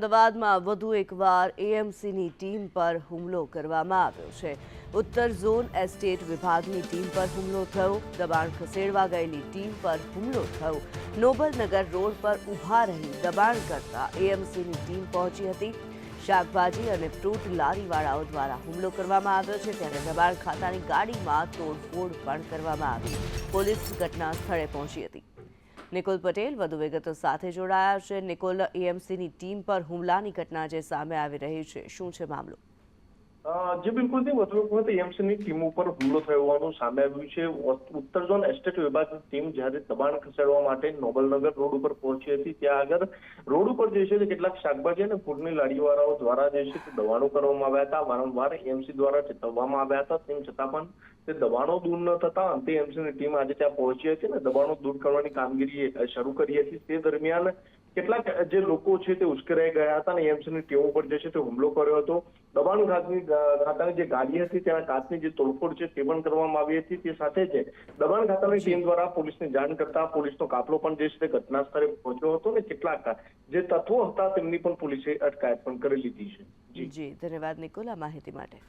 અમદાવાદમાં વધુ એકવાર એએમસીની ટીમ પર હુમલો કરવામાં આવ્યો છે। ઉત્તર ઝોન એસ્ટેટ વિભાગની ટીમ પર હુમલો થયો। દબાણ ખસેડવા ગયેલી ટીમ પર હુમલો થયો। નોબલનગર રોડ પર ઊભા રહી દબાણ કરતા એએમસીની ટીમ પહોંચી હતી। શાકભાજી અને ફ્રૂટ લારીવાળાઓ દ્વારા હુમલો કરવામાં આવ્યો છે, ત્યારે દબાણ ખાતાની ગાડીમાં તોડફોડ પણ કરવામાં આવી। પોલીસ ઘટના સ્થળે પહોંચી હતી। નિકુલ પટેલ વધુ વિગતો સાથે જોડાયા છે। નિકુલ, એએમસીની ટીમ પર હુમલાની ઘટના જે સામે આવી રહી છે, શું છે મામલો? જે બિલકુલ વધુ વખત એએમસીની ટીમ ઉપર હુમલો થયો હોવાનું સામે આવ્યું છે। ઉત્તર ઝોન એસ્ટેટ વિભાગની ટીમ જ્યારે દબાણ ખસેડવા માટે નોબલનગર રોડ ઉપર પહોંચી હતી, ત્યાં આગળ રોડ ઉપર જે છે તે કેટલાક શાકભાજી અને ફૂડની લારીવાળાઓ દ્વારા જે છે તે દબાણો કરવામાં આવ્યા હતા। વારંવાર એએમસી દ્વારા ચેતવવામાં આવ્યા હતા, તેમ છતાં પણ તે દબાણો દૂર ન થતા અંતે એએમસીની ટીમ આજે ત્યાં પહોંચી હતી અને દબાણો દૂર કરવાની કામગીરી શરૂ કરી હતી। તે દરમિયાન કેટલાક જે લોકો છે તે ઉશ્કેરાઈ ગયા હતા અને એએમસીની ટીમ ઉપર જે છે તે હુમલો કર્યો હતો। દબાણ ખાતાની જે ગાડી હતી તેના કાચની જે તોડફોડ છે તે પણ કરવામાં આવી હતી। તે સાથે જ દબાણ ખાતાની ટીમ દ્વારા પોલીસને જાણ કરતા પોલીસનો કાફલો પણ જે છે તે ઘટના સ્થળે પહોંચ્યો હતો અને કેટલાક જે તત્વો હતા તેમની પણ પોલીસે અટકાયત પણ કરી લીધી છે। જી ધન્યવાદ નિકુલ આ માહિતી માટે।